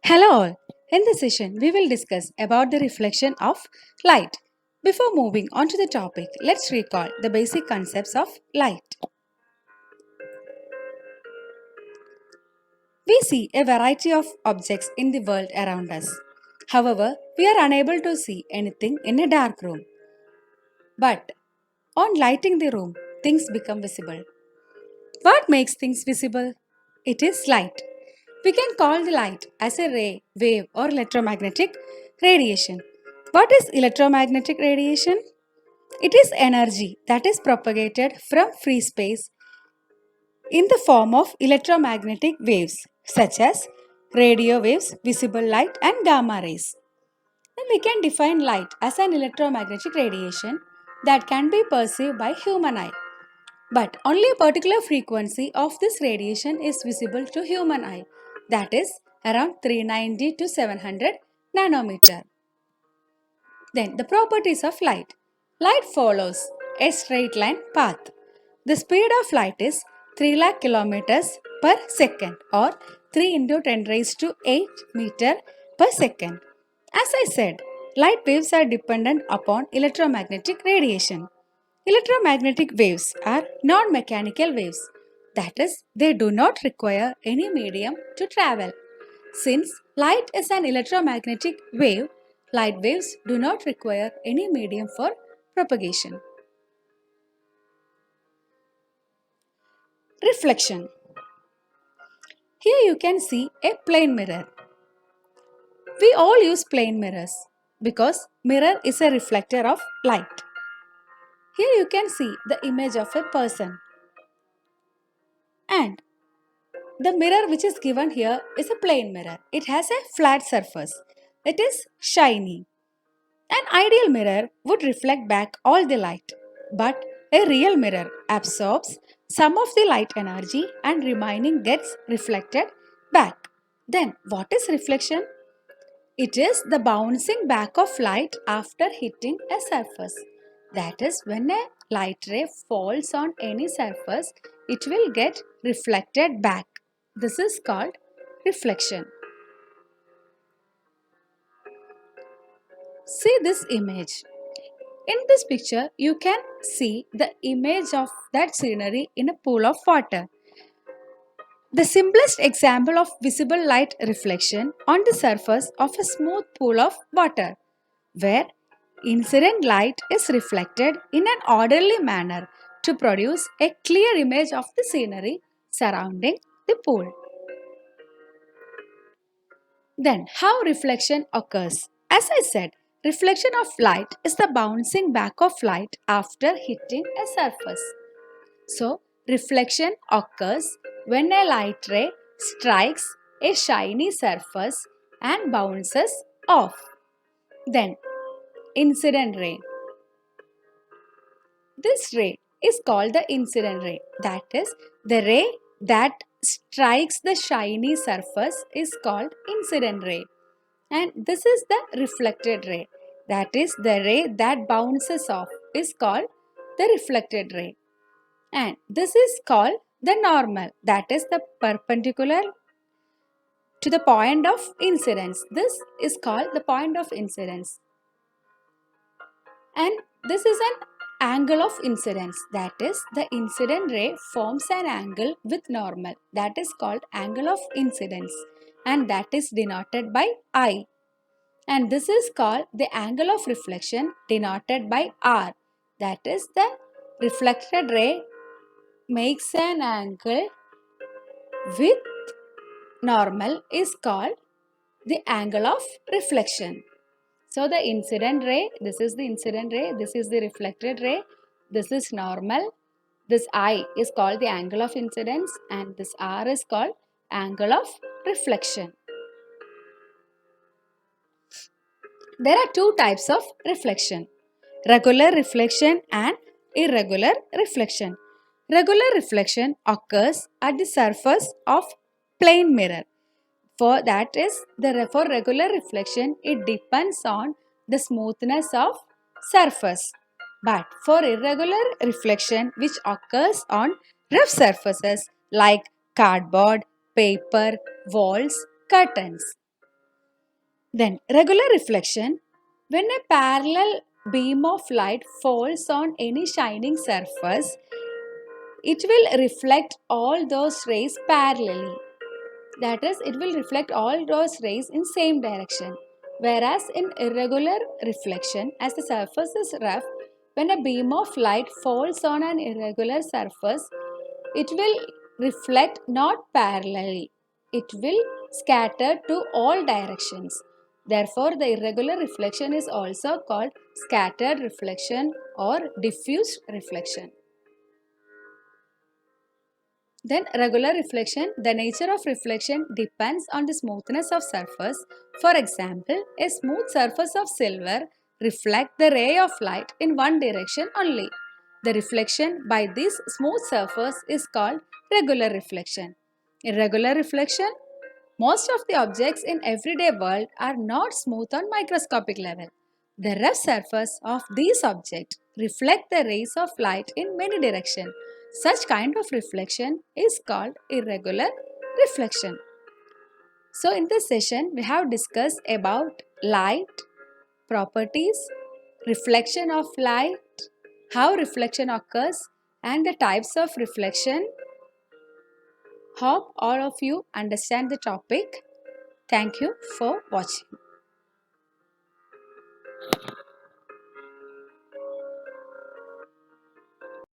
Hello all. In this session, we will discuss about the reflection of light. Before moving on to the topic, let's recall the basic concepts of light. We see a variety of objects in the world around us. However, we are unable to see anything in a dark room. But on lighting the room, things become visible. What makes things visible? It is light. We can call the light as a ray, wave, or electromagnetic radiation. What is electromagnetic radiation? It is energy that is propagated from free space in the form of electromagnetic waves such as radio waves, visible light, and gamma rays. Then we can define light as an electromagnetic radiation that can be perceived by human eye. But only a particular frequency of this radiation is visible to human eye, that is around 390 to 700 nanometer. Then the properties of light. Light follows a straight line path. The speed of light is 3 lakh kilometers per second or 3 into 10 raised to 8 meter per second. As I said, light waves are dependent upon electromagnetic radiation. Electromagnetic waves are non-mechanical waves. That is, they do not require any medium to travel. Since light is an electromagnetic wave, light waves do not require any medium for propagation. Reflection. Here you can see a plane mirror. We all use plane mirrors because mirror is a reflector of light. Here you can see the image of a person, and the mirror which is given here is a plane mirror. It has a flat surface. It is shiny. An ideal mirror would reflect back all the light, but a real mirror absorbs some of the light energy and remaining gets reflected back. Then what is reflection? It is the bouncing back of light after hitting a surface. That is, when a light ray falls on any surface, it will get reflected back. This is called reflection. See this image. In this picture, you can see the image of that scenery in a pool of water. The simplest example of visible light reflection on the surface of a smooth pool of water, where incident light is reflected in an orderly manner to produce a clear image of the scenery surrounding the pool. Then, how reflection occurs? As I said, reflection of light is the bouncing back of light after hitting a surface. So, reflection occurs when a light ray strikes a shiny surface and bounces off. Then, incident ray. This ray is called the incident ray. That is, the ray that strikes the shiny surface is called incident ray. And this is the reflected ray. That is, the ray that bounces off is called the reflected ray. And this is called the normal. That is the perpendicular to the point of incidence. This is called the point of incidence. And this is an angle of incidence. That is, the incident ray forms an angle with normal. That is called angle of incidence. And that is denoted by I. And this is called the angle of reflection denoted by R. That is, the reflected ray makes an angle with normal is called the angle of reflection. So the incident ray, this is the incident ray, this is the reflected ray, this is normal, this I is called the angle of incidence, and this R is called angle of reflection. There are two types of reflection, regular reflection and irregular reflection. Regular reflection occurs at the surface of plane mirror. For regular reflection, it depends on the smoothness of surface. But for irregular reflection, which occurs on rough surfaces like cardboard, paper, walls, curtains, Then regular reflection. When a parallel beam of light falls on any shining surface, it will reflect all those rays parallelly. That is, it will reflect all those rays in same direction. Whereas in irregular reflection, as the surface is rough, when a beam of light falls on an irregular surface, it will reflect not parallelly. It will scatter to all directions. Therefore, the irregular reflection is also called scattered reflection or diffuse reflection. Then regular reflection, the nature of reflection depends on the smoothness of surface. For example, a smooth surface of silver reflects the ray of light in one direction only. The reflection by this smooth surface is called regular reflection. Irregular reflection, most of the objects in everyday world are not smooth on microscopic level. The rough surface of these objects reflect the rays of light in many directions. Such kind of reflection is called irregular reflection. So in this session we have discussed about light, properties, reflection of light, how reflection occurs and the types of reflection. Hope all of you understand the topic. Thank you for watching.